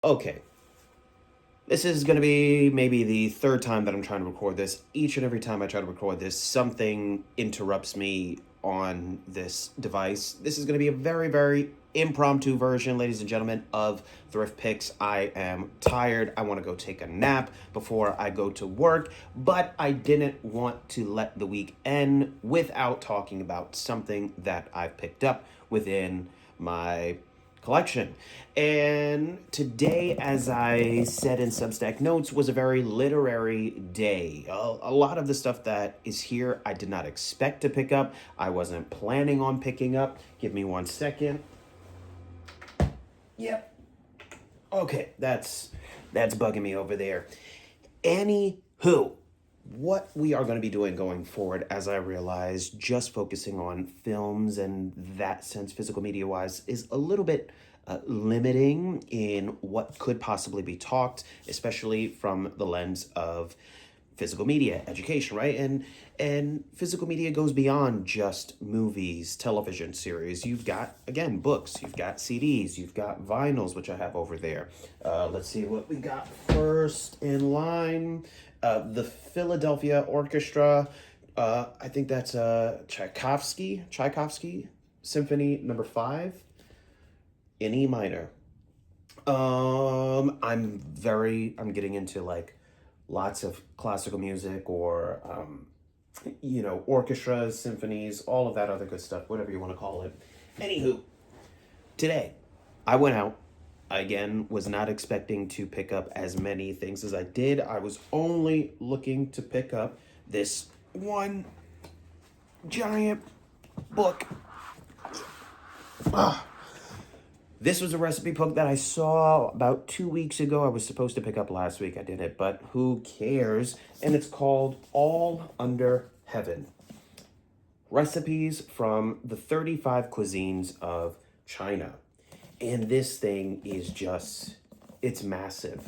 Okay, this is going to be maybe the third time that I'm trying to record this. Each and every time I try to record this, something interrupts me on this device. This is going to be a very, very impromptu version, ladies and gentlemen, of Thrift Picks. I am tired. I want to go take a nap before I go to work, but I didn't want to let the week end without talking about something that I've picked up within my collection. And today, as I said in Substack Notes, was a very literary day. A lot of the stuff that is here I did not expect to pick up. I wasn't planning on picking up. Give me 1 second. Yep. Okay, that's bugging me over there. Anywho, what we are going to be doing going forward, as I realize, just focusing on films and that sense, physical media wise, is a little bit limiting in what could possibly be talked, especially from the lens of physical media education, right? And physical media goes beyond just movies, television series. You've got, again, books, you've got CDs, you've got vinyls, which I have over there. Let's see what we got first in line. The Philadelphia Orchestra, I think that's Tchaikovsky Symphony Number 5 in E minor. I'm getting into like lots of classical music or orchestras, symphonies, all of that other good stuff, whatever you want to call it. Anywho, today I went out. I, again, was not expecting to pick up as many things as I did. I was only looking to pick up this one giant book. This was a recipe book that I saw about 2 weeks ago. I was supposed to pick up last week. I didn't, but who cares? And it's called All Under Heaven. Recipes from the 35 cuisines of China. And this thing is just, it's massive.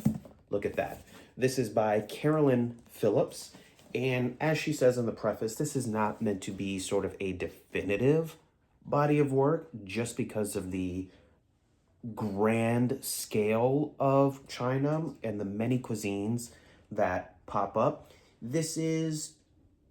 Look at that. This is by Carolyn Phillips. And as she says in the preface, this is not meant to be sort of a definitive body of work just because of the grand scale of China and the many cuisines that pop up. This is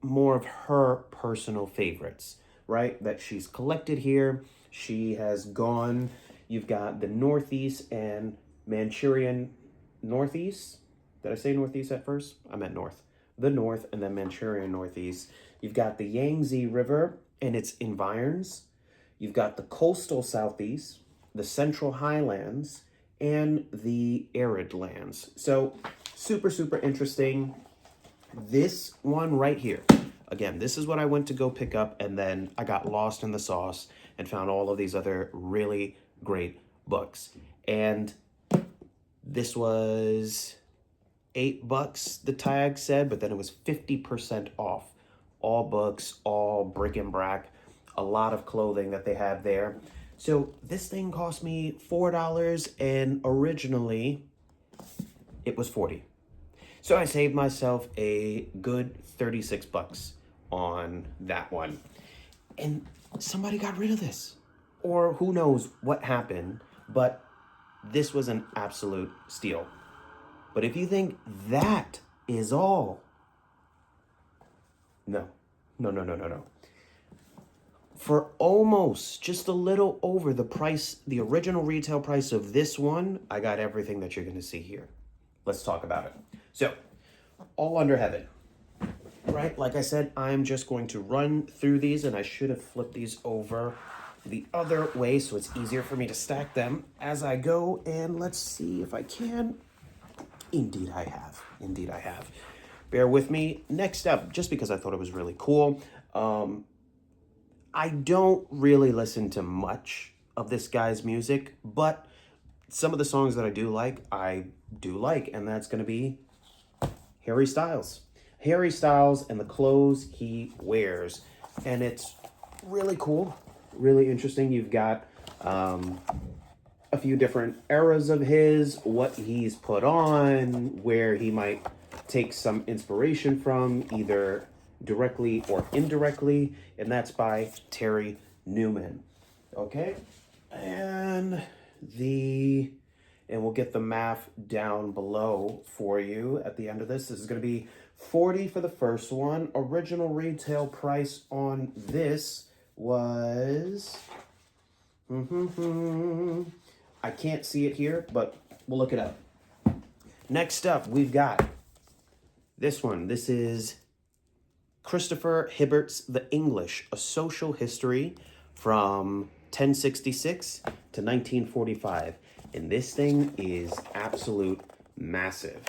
more of her personal favorites, right? That she's collected here. She has gone, you've got the Northeast and Manchurian Northeast. Did I say Northeast at first? I meant North. The North and then Manchurian Northeast. You've got the Yangtze River and its environs. You've got the coastal Southeast, the Central Highlands, and the arid lands. So super, super interesting. This one right here, again, this is what I went to go pick up, and then I got lost in the sauce and found all of these other really great books. And this was $8, the tag said, but then it was 50% off. All books, all bric and brac, a lot of clothing that they have there. So this thing cost me $4, and originally it was $40. So I saved myself a good $36 on that one. And somebody got rid of this. Or who knows what happened, but this was an absolute steal. But if you think that is all, no. For almost just a little over the price, the original retail price of this one, I got everything that you're going to see here. Let's talk about it. So, All Under Heaven, right? Like I said, I'm just going to run through these, and I should have flipped these over the other way so it's easier for me to stack them as I go. And let's see if I can. Indeed I have. Bear with me. Next up, just because I thought it was really cool, I don't really listen to much of this guy's music, but some of the songs that I do like, and that's going to be Harry Styles. Harry Styles and the clothes he wears. And it's really cool, really interesting. You've got a few different eras of his, what he's put on, where he might take some inspiration from, either directly or indirectly, and that's by Terry Newman. Okay, and the and we'll get the math down below for you at the end of this. This is going to be 40 for the first one. Original retail price on this was... I can't see it here, but we'll look it up. Next up, we've got this one. This is Christopher Hibbert's The English, A Social History from 1066 to 1945. And this thing is absolute massive.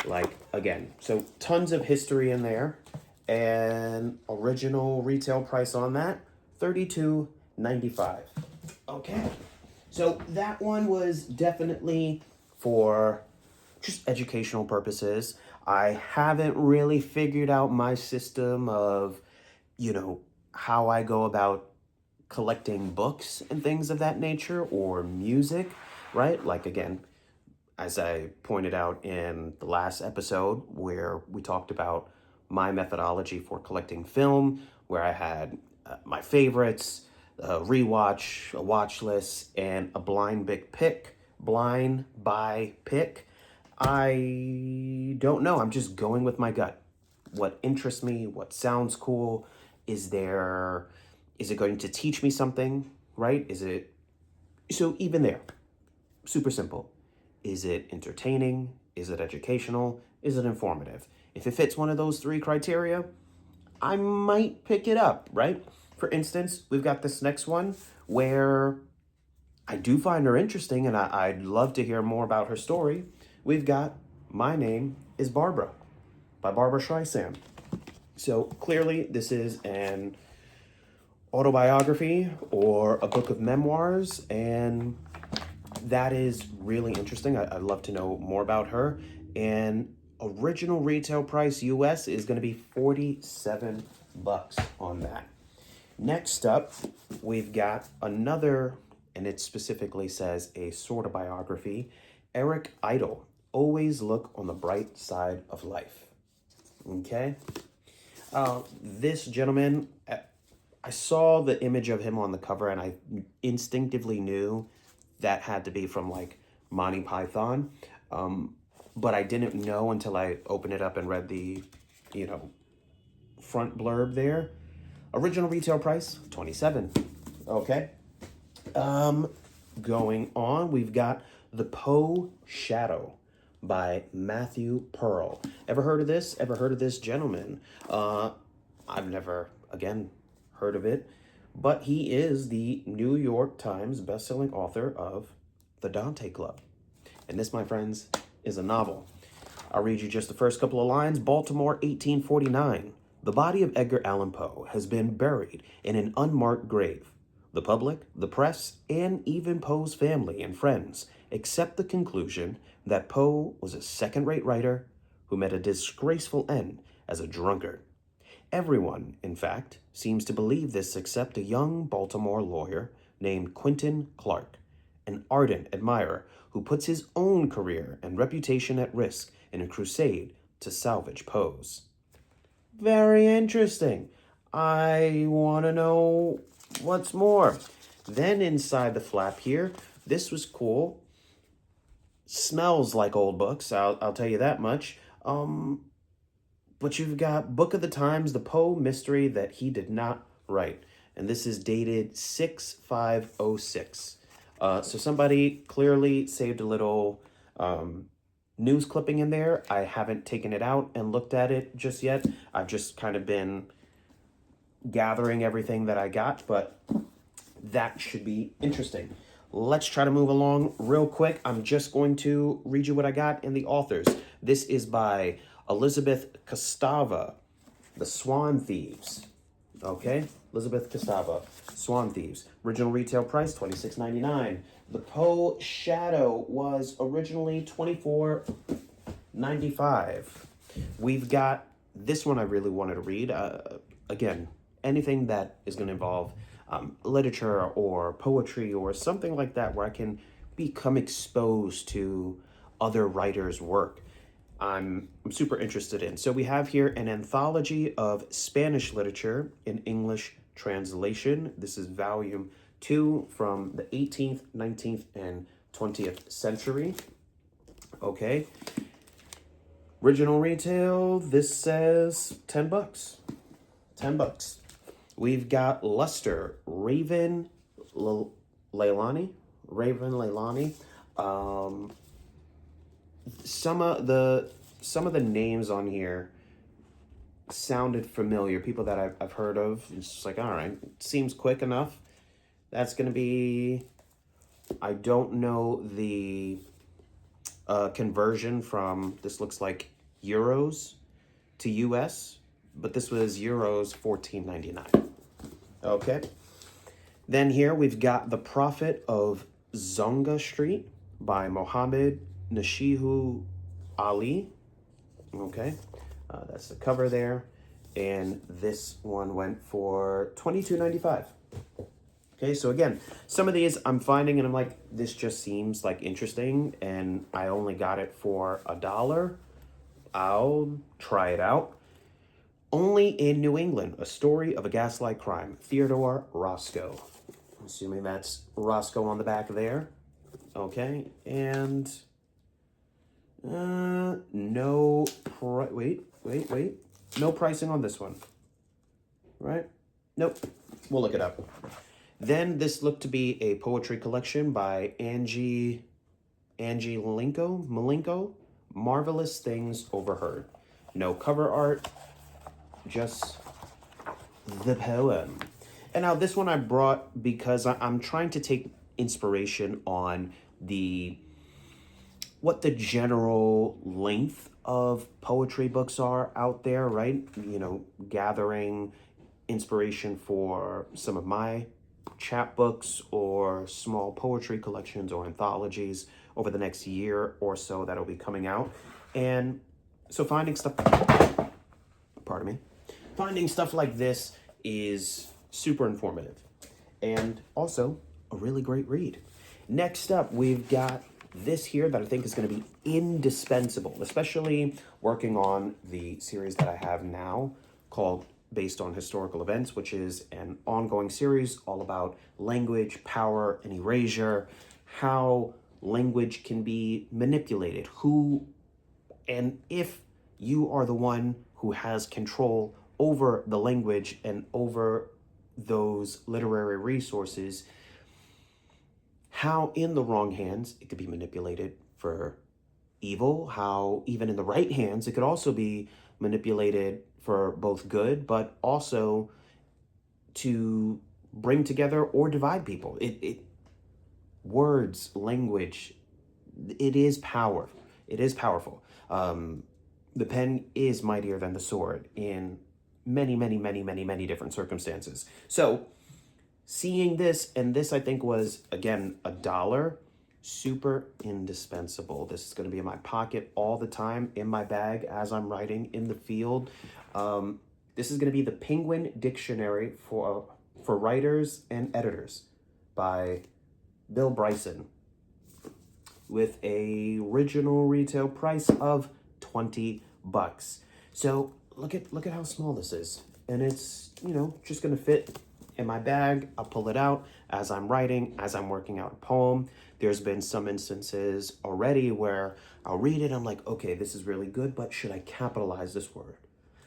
Like, again, so tons of history in there. And original retail price on that, $32.95. Okay. So that one was definitely for just educational purposes. I haven't really figured out my system of, how I go about collecting books and things of that nature or music, right? Like, again, as I pointed out in the last episode where we talked about my methodology for collecting film, where I had my favorites, a rewatch, a watch list, and a blind buy pick. I don't know. I'm just going with my gut. What interests me, what sounds cool. Is it going to teach me something, right? So even there, super simple. Is it entertaining? Is it educational? Is it informative? If it fits one of those three criteria, I might pick it up, right? For instance, we've got this next one where I do find her interesting and I'd love to hear more about her story. We've got My Name is Barbara by Barbara Streisand. So clearly this is an autobiography or a book of memoirs, and that is really interesting. I'd love to know more about her. And original retail price US is going to be $47 on that. Next up, we've got another, and it specifically says a sort of biography, Eric Idle, Always Look on the Bright Side of Life. Okay? This gentleman, I saw the image of him on the cover and I instinctively knew that had to be from like Monty Python. But I didn't know until I opened it up and read the, front blurb there. Original retail price, $27. Okay. Going on, we've got The Poe Shadow by Matthew Pearl. Ever heard of this? Ever heard of this gentleman? I've never, again, heard of it, but he is the New York Times bestselling author of The Dante Club. And this, my friends, is a novel. I'll read you just the first couple of lines. Baltimore, 1849. The body of Edgar Allan Poe has been buried in an unmarked grave. The public, the press, and even Poe's family and friends accept the conclusion that Poe was a second-rate writer who met a disgraceful end as a drunkard. Everyone, in fact, seems to believe this except a young Baltimore lawyer named Quentin Clark, an ardent admirer who puts his own career and reputation at risk in a crusade to salvage Poe's. Very interesting. I want to know what's more. Then inside the flap here, this was cool. Smells like old books, I'll tell you that much. But you've got Book of the Times, the Poe mystery that he did not write. And this is dated 6/5/06. So somebody clearly saved a little news clipping in there. I haven't taken it out and looked at it just yet. I've just kind of been gathering everything that I got, but that should be interesting. Let's try to move along real quick. I'm just going to read you what I got in the authors. This is by Elizabeth Kostova, The Swan Thieves. Okay, Elizabeth Kostova, Swan Thieves. Original retail price, $26.99. The Poe Shadow was originally $24.95. We've got this one I really wanted to read. Again, anything that is going to involve literature or poetry or something like that where I can become exposed to other writers' work. I'm super interested in. So we have here an anthology of Spanish literature in English translation. This is volume 2 from the 18th, 19th, and 20th Century. Okay. Original retail, this says 10 bucks. 10 bucks. We've got Luster, Leilani. Raven Leilani. Some of the names on here sounded familiar. People that I've heard of. It's just like, all right, seems quick enough. That's going to be, I don't know the conversion from, this looks like euros to US, but this was euros $14.99. Okay. Then here we've got The Prophet of Zonga Street by Mohammed Nashihu Ali. Okay. That's the cover there. And this one went for $22.95. Okay, so again, some of these I'm finding and I'm like, this just seems like interesting, and I only got it for $1. I'll try it out. Only in New England, A Story of a Gaslight Crime, Theodore Roscoe. I'm assuming that's Roscoe on the back there. Okay, and no wait. No pricing on this one. Right? Nope. We'll look it up. Then this looked to be a poetry collection by Angie Malenko, Marvelous Things Overheard. No cover art, just the poem. And now this one I brought because I'm trying to take inspiration on what the general length of poetry books are out there, right? You know, gathering inspiration for some of my chapbooks or small poetry collections or anthologies over the next year or so that'll be coming out. And so finding stuff like this is super informative and also a really great read. Next up, we've got this here that I think is going to be indispensable, especially working on the series that I have now called Based on Historical Events, which is an ongoing series all about language, power, and erasure, how language can be manipulated, who, and if you are the one who has control over the language and over those literary resources, how in the wrong hands it could be manipulated for evil, how even in the right hands it could also be manipulated for both good, but also to bring together or divide people. Words, language, it is power. It is powerful. The pen is mightier than the sword in many different circumstances. So seeing this, and this I think was, again, $1, super indispensable. This is going to be in my pocket all the time, in my bag as I'm writing in the field. This is going to be the Penguin Dictionary for Writers and Editors by Bill Bryson, with a original retail price of 20 bucks. So look at how small this is, and it's, you know, just going to fit in my bag. I'll pull it out as I'm writing, as I'm working out a poem. There's been some instances already where I'll read it, I'm like, okay, this is really good, but should I capitalize this word?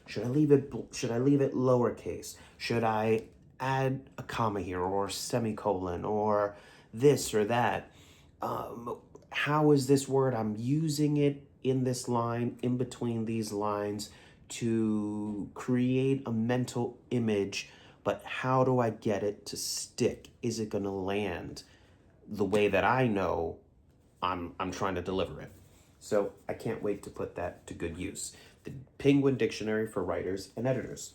Should I leave it lowercase? Should I add a comma here or semicolon or this or that? How is this word? I'm using it in this line, in between these lines, to create a mental image, but how do I get it to stick? Is it going to land the way that I know I'm trying to deliver it? So I can't wait to put that to good use. The Penguin Dictionary for Writers and Editors.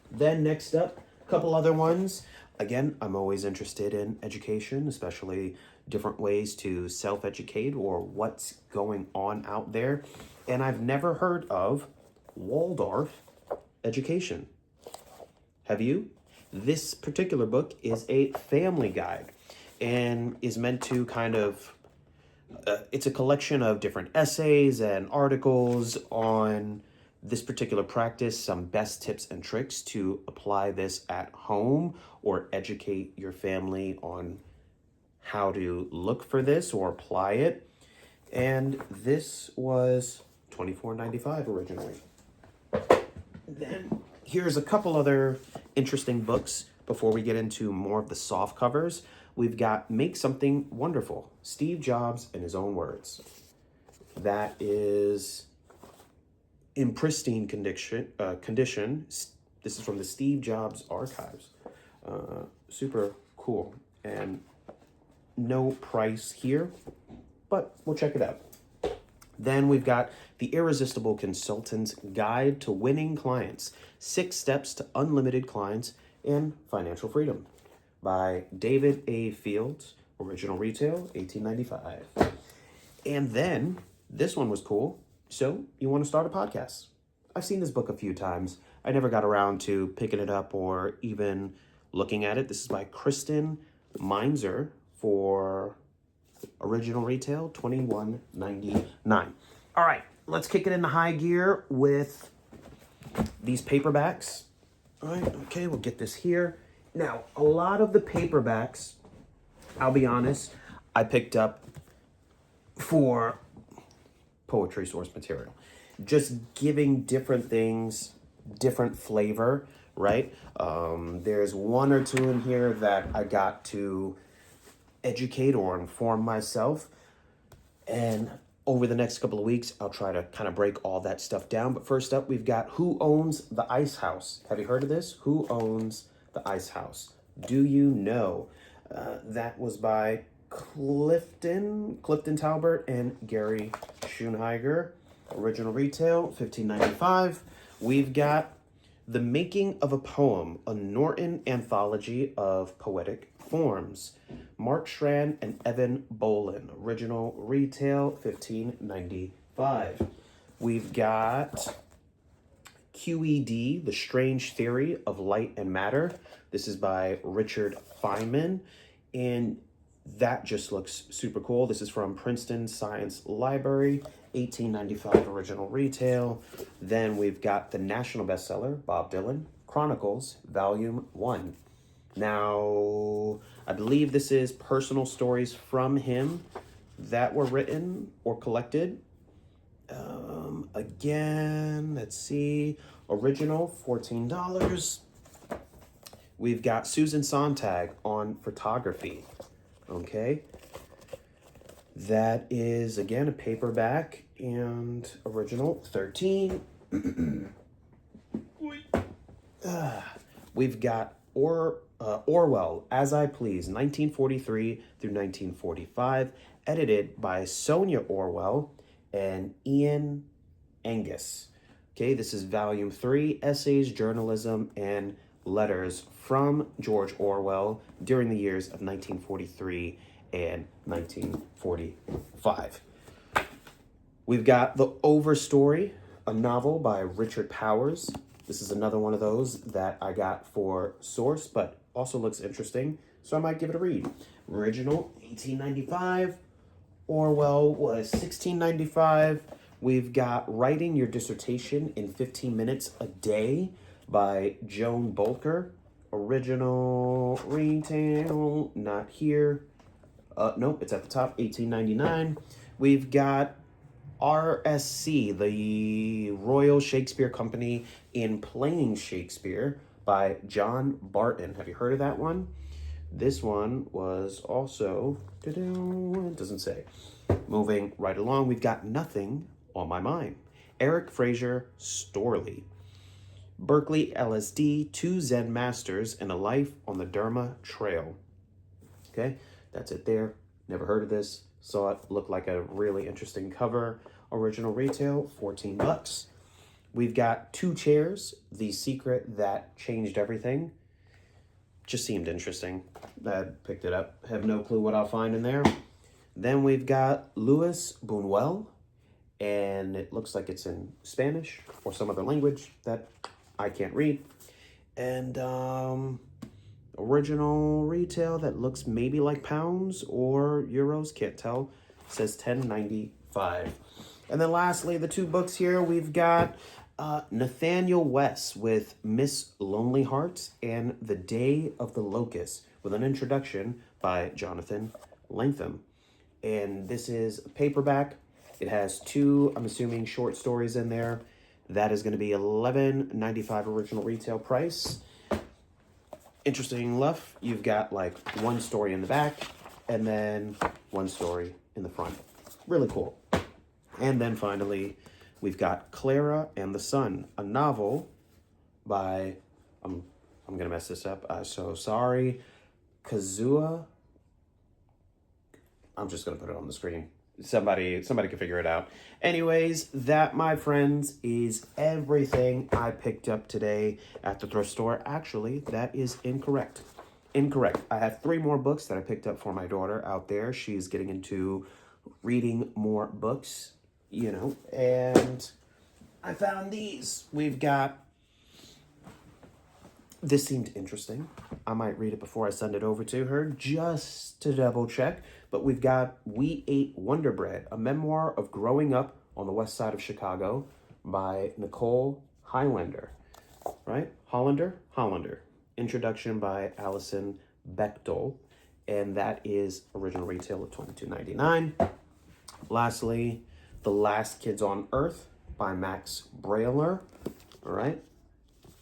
Then next up, a couple other ones. Again, I'm always interested in education, especially different ways to self-educate or what's going on out there. And I've never heard of Waldorf education. Have you? This particular book is a family guide and is meant to kind of, it's a collection of different essays and articles on this particular practice, some best tips and tricks to apply this at home or educate your family on how to look for this or apply it. And this was $24.95 originally. Then here's a couple other interesting books before we get into more of the soft covers. We've got Make Something Wonderful, Steve Jobs in His Own Words. That is in pristine condition. This is from the Steve Jobs archives. Super cool. And no price here, but we'll check it out. Then we've got The Irresistible Consultant's Guide to Winning Clients, 6 Steps to Unlimited Clients and Financial Freedom by David A. Fields, original retail, $18.95. And then this one was cool. So you want to start a podcast? I've seen this book a few times. I never got around to picking it up or even looking at it. This is by Kristen Meinzer for original retail, $21.99. All right, let's kick it into high gear with these paperbacks. All right, okay, we'll get this here. Now, a lot of the paperbacks, I'll be honest, I picked up for poetry source material. Just giving different things, different flavor, right? There's one or two in here that I got to educate or inform myself. And over the next couple of weeks, I'll try to kind of break all that stuff down. But first up, we've got Who Owns the Ice House? Have you heard of this? Who Owns the Ice House? Do you know? That was by Clifton Talbert and Gary Schoenheiger. Original retail, $15.95. We've got The Making of a Poem, a Norton anthology of poetic forms. Mark Schran and Evan Bolin. Original retail, $15.95. We've got QED, The Strange Theory of Light and Matter. This is by Richard Feynman, and that just looks super cool. This is from Princeton Science Library, $18.95 original retail. Then we've got the national bestseller, Bob Dylan, Chronicles, Volume 1. Now, I believe this is personal stories from him that were written or collected. Again, let's see, original, $14. We've got Susan Sontag on photography, okay? That is, again, a paperback and original, $13. We've got Orwell, As I Please, 1943 through 1945, edited by Sonia Orwell and Ian Angus. Okay, this is volume 3, Essays, Journalism, and Letters from George Orwell during the years of 1943 and 1945. We've got The Overstory, a novel by Richard Powers. This is another one of those that I got for source, but also looks interesting, so I might give it a read. Original, $18.95. Orwell was $16.95. We've got Writing Your Dissertation in 15 Minutes a Day by Joan Bolker. Original retail, not here. Nope, it's at the top, $18.99. We've got RSC, the Royal Shakespeare Company in Playing Shakespeare by John Barton. Have you heard of that one? This one was also, it doesn't say. Moving right along, we've got Nothing on My Mind. Eric Fraser Storley. Berkeley LSD, 2 Zen Masters and a Life on the Dharma Trail. Okay, that's it there. Never heard of this. Saw it, looked like a really interesting cover. Original retail, $14. We've got 2 Chairs, The Secret That Changed Everything. Just seemed interesting. I picked it up. Have no clue what I'll find in there. Then we've got Louis Buñuel, and it looks like it's in Spanish or some other language that I can't read. And original retail that looks maybe like pounds or euros, can't tell. It says $10.95. And then lastly, the 2 books here, we've got Nathaniel West with Miss Lonely Hearts and The Day of the Locust with an introduction by Jonathan Latham. And this is a paperback. It has two, I'm assuming, short stories in there. That is going to be $11.95 original retail price. Interesting enough, you've got like one story in the back and then one story in the front. Really cool. And then finally, we've got Clara and the Sun, a novel by, I'm going to mess this up, so sorry, Kazuha. I'm just going to put it on the screen. Somebody can figure it out. Anyways, that, my friends, is everything I picked up today at the thrift store. Actually, that is incorrect. Incorrect. I have 3 more books that I picked up for my daughter out there. She's getting into reading more books, you know, and I found these. We've got, this seemed interesting. I might read it before I send it over to her just to double check. But we've got We Ate Wonder Bread, a memoir of growing up on the west side of Chicago by Nicole Highlander, right? Hollander. Introduction by Allison Bechtel. And that is original retail of $22.99. Lastly, The Last Kids on Earth by Max Brailer. All right.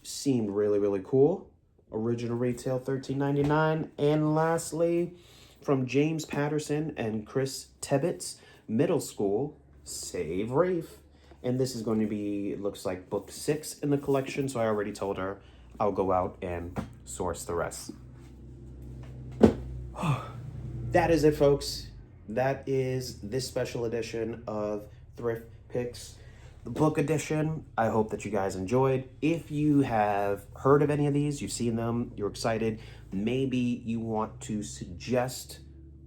Seemed really, really cool. Original retail $13.99. And lastly, from James Patterson and Chris Tebbets, Middle School, Save Rafe. And this is going to be, it looks like book 6 in the collection. So I already told her I'll go out and source the rest. That is it, folks. That is this special edition of Thrift Picks, the book edition. I hope that you guys enjoyed. If you have heard of any of these, you've seen them, you're excited, maybe you want to suggest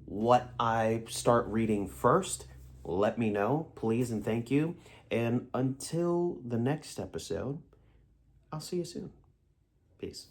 what I start reading first, let me know, please and thank you. And until the next episode, I'll see you soon. Peace.